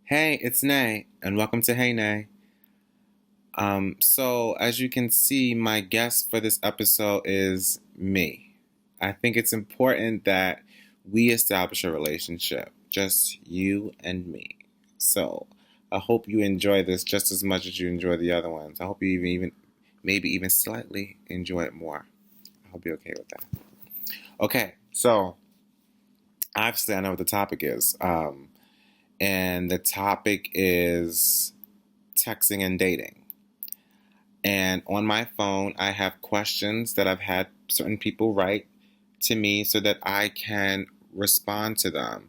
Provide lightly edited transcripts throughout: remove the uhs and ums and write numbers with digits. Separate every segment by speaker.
Speaker 1: Hey, it's Nay, and welcome to Hey Nay. So as you can see, my guest for this episode is me. I think it's important that we establish a relationship, just you and me. So I hope you enjoy this just as much as you enjoy the other ones. I hope you maybe even slightly enjoy it more. I hope you're okay with that. Okay, so obviously I know what the topic is. And the topic is texting and dating. And on my phone, I have questions that I've had certain people write to me so that I can respond to them.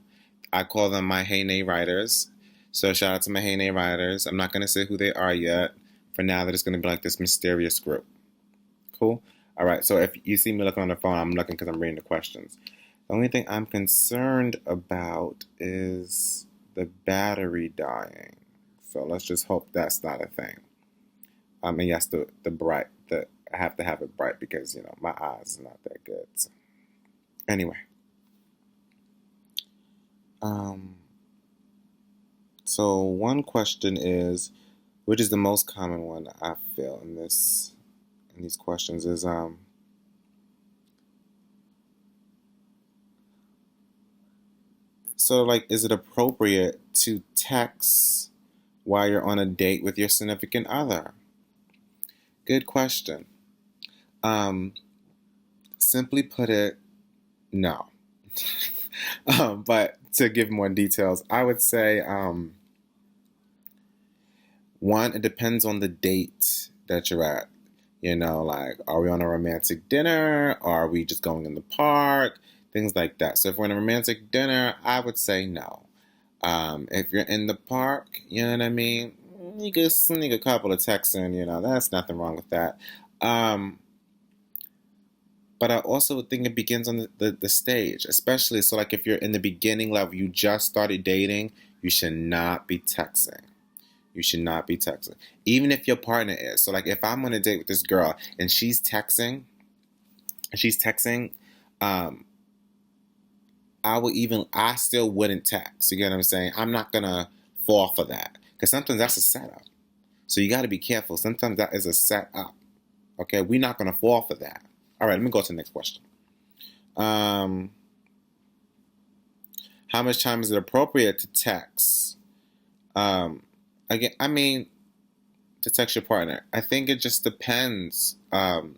Speaker 1: I call them my Hey Nay writers. So shout out to my Hey Nay writers. I'm not going to say who they are yet. For now, they're just going to be like this mysterious group. Cool? All right. So if you see me looking on the phone, I'm looking because I'm reading the questions. The only thing I'm concerned about is the battery dying. So let's just hope that's not a thing. And yes, the I have to have it bright because my eyes are not that good. So, anyway, um, so one question is, which is the most common one I feel in these questions is so like, is it appropriate to text while you're on a date with your significant other? Good question. Um, Simply put it, no. But to give more details, I would say one, it depends on the date that you're at. Like, are we on a romantic dinner? Or are we just going in the park? Things like that. So if we're in a romantic dinner, I would say no. If you're in the park, you know what I mean? You can sneak a couple of texts in, that's nothing wrong with that. Um, but I also think it begins on the stage, especially so like if you're in the beginning level, you just started dating, you should not be texting. You should not be texting. Even if your partner is. So like if I'm on a date with this girl and she's texting, um, I still wouldn't text. You get what I'm saying? I'm not gonna fall for that. Because sometimes that's a setup. So you gotta be careful. Sometimes that is a setup. Okay, we're not gonna fall for that. All right, let me go to the next question. Um, how much time is it appropriate to text? Um, Again, I mean, to text your partner. I think it just depends. On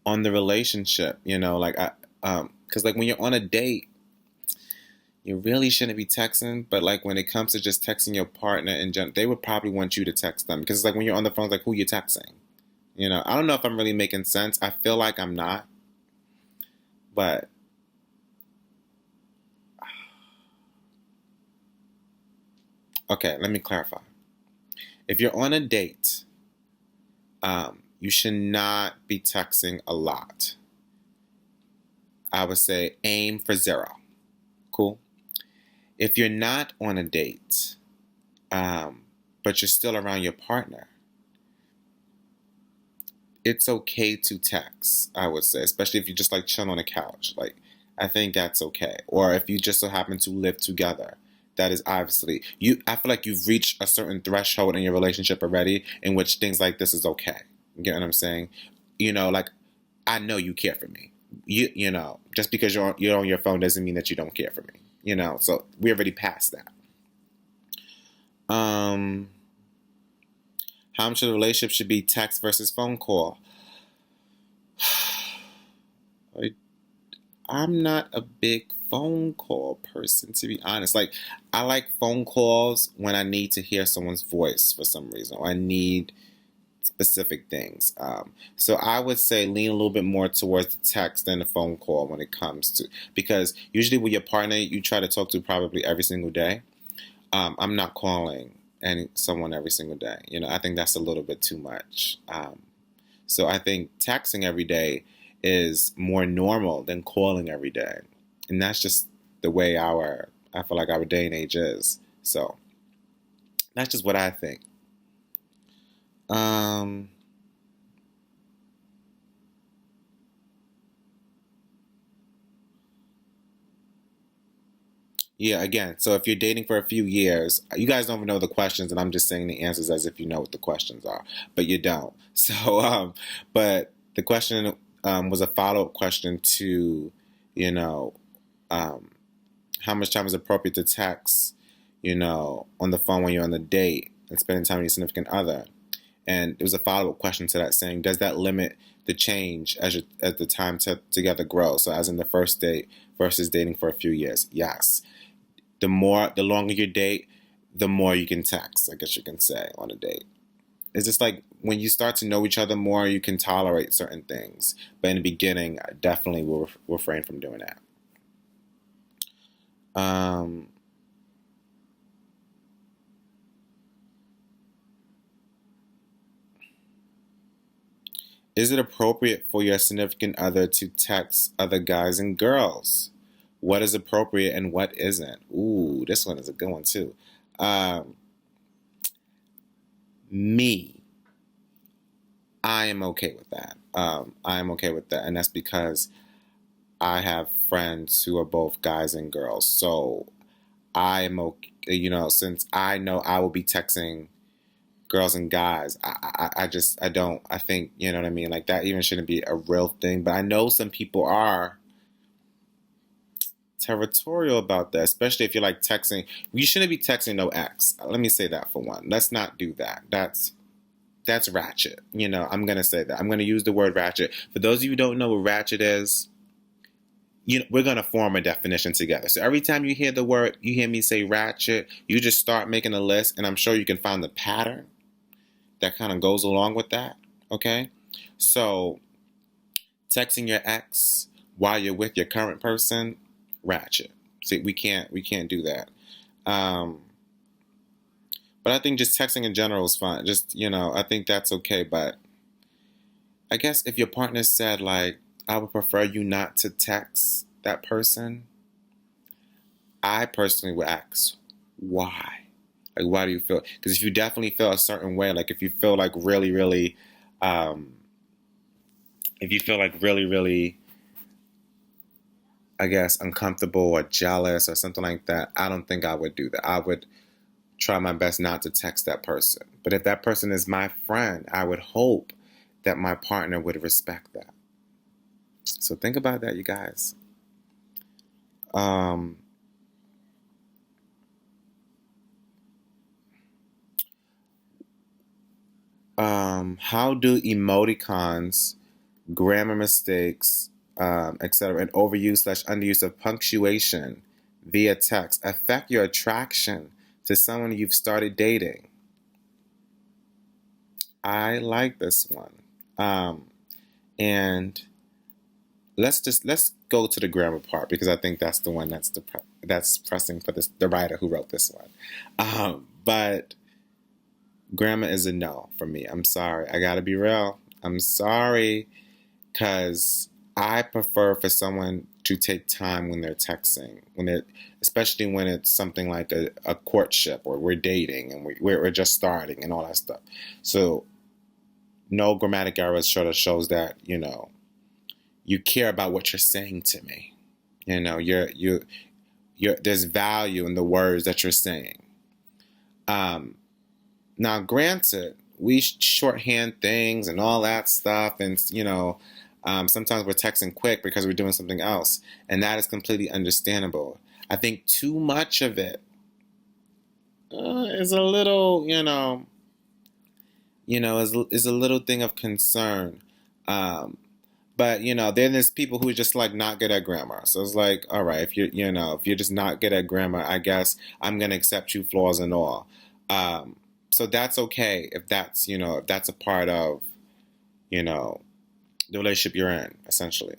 Speaker 1: the relationship, because like when you're on a date, you really shouldn't be texting. But like when it comes to just texting your partner in general, they would probably want you to text them because it's like when you're on the phone, it's like who you texting. I don't know if I'm really making sense. I feel like I'm not, but okay. Let me clarify. If you're on a date, you should not be texting a lot. I would say aim for zero. Cool. If you're not on a date, um, but you're still around your partner, it's okay to text, I would say, especially if you just like chill on the couch. Like, I think that's okay. Or if you just so happen to live together, that is obviously I feel like you've reached a certain threshold in your relationship already in which things like this is okay. You get what I'm saying? Like I know you care for me. Just because you're on your phone doesn't mean that you don't care for me. So we already passed that. Um, how much of the relationship should be text versus phone call? I I'm not a big phone call person, to be honest. Like, I like phone calls when I need to hear someone's voice for some reason, or I need specific things. So I would say lean a little bit more towards the text than the phone call when it comes to, because usually with your partner, you try to talk to probably every single day. I'm not calling someone every single day. I think that's a little bit too much. So I think texting every day is more normal than calling every day. And that's just the way I feel like our day and age is. So that's just what I think. Um, Yeah, again, so if you're dating for a few years, you guys don't even know the questions, and I'm just saying the answers as if you know what the questions are, but you don't. So, but the question was a follow-up question to, you know, um, how much time is appropriate to text, on the phone when you're on the date and spending time with your significant other. And it was a follow-up question to that saying, does that limit the change as the time together grows? So as in the first date versus dating for a few years. Yes. The longer you date, the more you can text, I guess you can say, on a date. It's just like when you start to know each other more, you can tolerate certain things. But in the beginning, I definitely will refrain from doing that. Um, is it appropriate for your significant other to text other guys and girls? What is appropriate and what isn't? Ooh, this one is a good one too. Um, me, I am okay with that. I am okay with that, and that's because I have friends who are both guys and girls. So I am okay, since I know I will be texting girls and guys, I don't, I think, you know what I mean? Like that even shouldn't be a real thing. But I know some people are territorial about that, especially if you're like texting. You shouldn't be texting no ex. Let me say that for one. Let's not do that. That's ratchet. I'm gonna say that. I'm gonna use the word ratchet. For those of you who don't know what ratchet is, we're gonna form a definition together. So every time you hear me say ratchet, you just start making a list, and I'm sure you can find the pattern that kind of goes along with that. Okay, so texting your ex while you're with your current person, ratchet. See, we can't do that. Um, but I think just texting in general is fine. Just I think that's okay. But I guess if your partner said like, I would prefer you not to text that person, I personally would ask why. Like, why do you feel? Because if you definitely feel a certain way, like if you feel like really, really, um, if you feel like really, really, I guess, uncomfortable or jealous or something like that, I don't think I would do that. I would try my best not to text that person. But if that person is my friend, I would hope that my partner would respect that. So think about that, you guys. Um, how do emoticons, grammar mistakes, etc., and overuse/underuse of punctuation via text affect your attraction to someone you've started dating? I like this one. Um, and let's go to the grammar part because I think that's the one that's pressing for the writer who wrote this one. But grammar is a no for me. I'm sorry. I gotta be real. I'm sorry because I prefer for someone to take time when they're texting, especially when it's something like a courtship or we're dating and we're just starting and all that stuff. So no grammatic errors sort of shows that you care about what you're saying to me. There's value in the words that you're saying. Now, granted, we shorthand things and all that stuff, and sometimes we're texting quick because we're doing something else, and that is completely understandable. I think too much of it is a little, is a little thing of concern. Um, but then there's people who are just like not good at grammar. So it's like, all right, if you're just not good at grammar, I guess I'm gonna accept you flaws and all. Um, so that's okay if that's a part of the relationship you're in, essentially.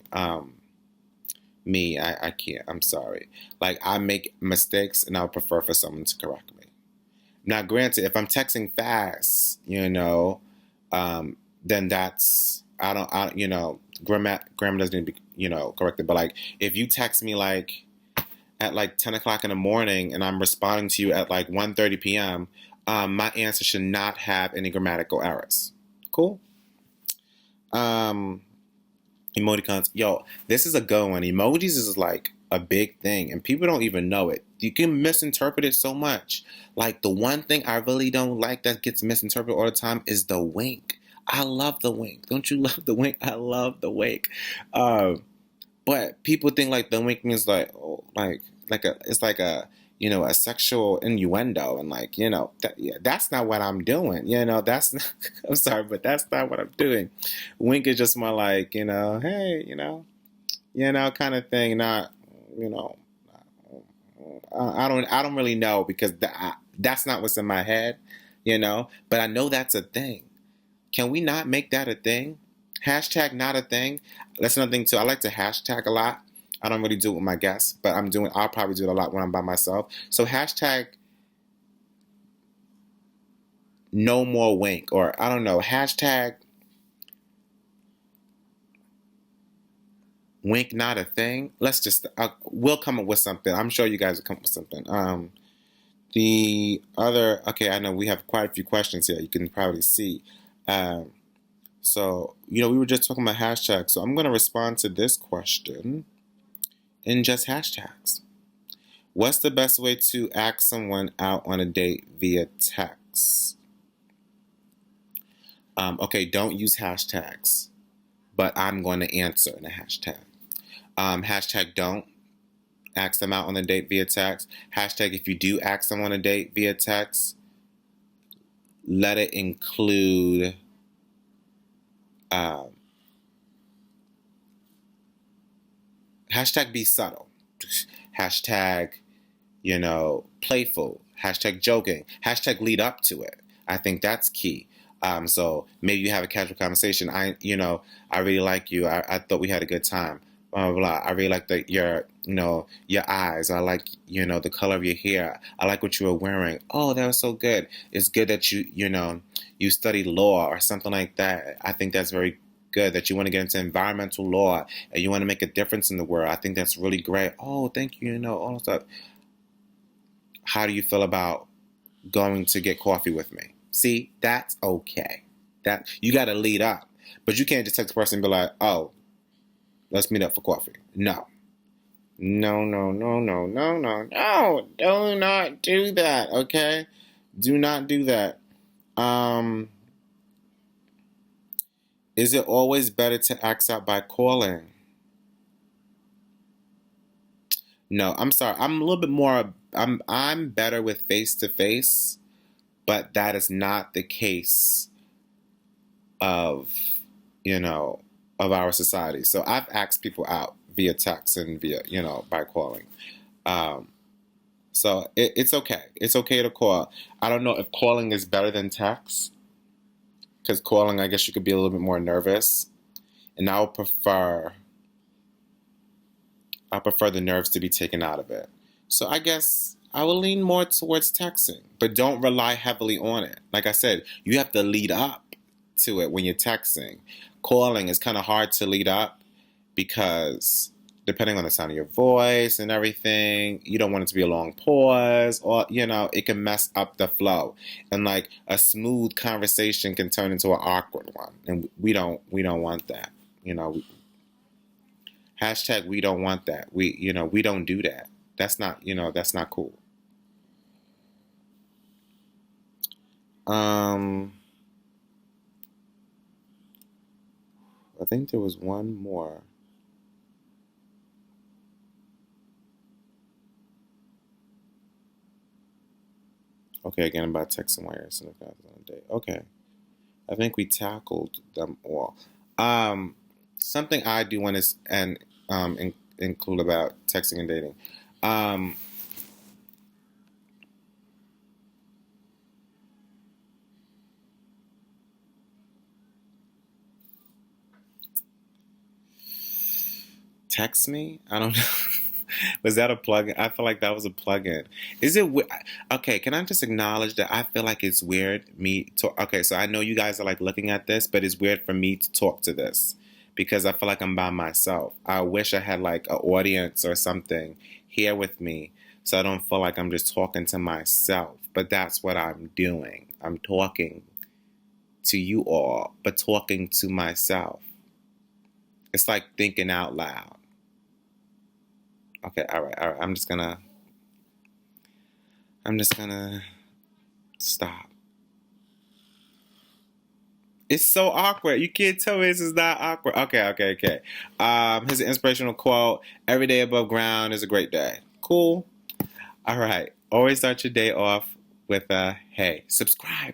Speaker 1: Me, I can't. I'm sorry. Like I make mistakes, and I would prefer for someone to correct me. Now, granted, if I'm texting fast, then that's grammar doesn't need to be corrected. But like if you text me like at like 10 o'clock in the morning and I'm responding to you at like 1:30 p.m., my answer should not have any grammatical errors. Cool. Um, Emoticons. Yo, this is a good one. Emojis is like a big thing, and people don't even know it. You can misinterpret it so much. Like, the one thing I really don't like that gets misinterpreted all the time is the wink. I love the wink. Don't you love the wink? I love the wink. But people think like the wink means like, oh, it's like a, a sexual innuendo, and like, yeah, that's not what I'm doing. That's not, I'm sorry, but that's not what I'm doing. Wink is just more like, hey, kind of thing. Not, you know, I don't really know, because that's not what's in my head, but I know that's a thing. Can we not make that a thing? Hashtag not a thing. That's another thing too. I like to hashtag a lot. I don't really do it with my guests, but I'll probably do it a lot when I'm by myself. So hashtag no more wink, or I don't know, hashtag wink not a thing. We'll come up with something. I'm sure you guys will come up with something. I know we have quite a few questions here. You can probably see. So, we were just talking about hashtags. So I'm going to respond to this question in just hashtags. What's the best way to ask someone out on a date via text? Okay, don't use hashtags, but I'm going to answer in a hashtag. Hashtag don't ask them out on a date via text. Hashtag if you do ask them on a date via text, let it include hashtag be subtle. Hashtag, playful. Hashtag joking. Hashtag lead up to it. I think that's key. So maybe you have a casual conversation. I really like you. I thought we had a good time. Blah, blah, blah. I really like your eyes. I like, the color of your hair. I like what you were wearing. Oh, that was so good. It's good that you studied law or something like that. I think that's very good that you want to get into environmental law and you want to make a difference in the world. I think that's really great. Oh, thank you. All that stuff. How do you feel about going to get coffee with me? See, that's okay. That you got to lead up, but you can't just text a person and be like, "Oh, let's meet up for coffee." No. No, no, no, no, no, no, no. Do not do that, okay? Do not do that. Is it always better to ask out by calling? No, I'm sorry. I'm a little bit more, I'm better with face to face, but that is not the case of, of our society. So I've asked people out via text and via, by calling. So it's okay. It's okay to call. I don't know if calling is better than text, because calling, I guess you could be a little bit more nervous, and I prefer the nerves to be taken out of it. So I guess I will lean more towards texting, but don't rely heavily on it. Like I said, you have to lead up to it when you're texting. Calling is kind of hard to lead up, because depending on the sound of your voice and everything, you don't want it to be a long pause, or, it can mess up the flow. And like a smooth conversation can turn into an awkward one. And we don't want that. Hashtag we don't want that. We don't do that. That's not cool. I think there was one more. Okay, again about texting while you're on a date. Okay, I think we tackled them all. Something I do want to include about texting and dating. Text me? I don't know. Was that a plugin? I feel like that was a plugin. Is it okay? Can I just acknowledge that I feel like it's weird okay, so I know you guys are like looking at this, but it's weird for me to talk to this, because I feel like I'm by myself. I wish I had like an audience or something here with me, so I don't feel like I'm just talking to myself. But that's what I'm doing. I'm talking to you all, but talking to myself. It's like thinking out loud. Okay, all right. I'm just gonna stop. It's so awkward. You can't tell me this is not awkward. Okay. His inspirational quote: "Every day above ground is a great day." Cool. All right. Always start your day off with a hey. Subscribe.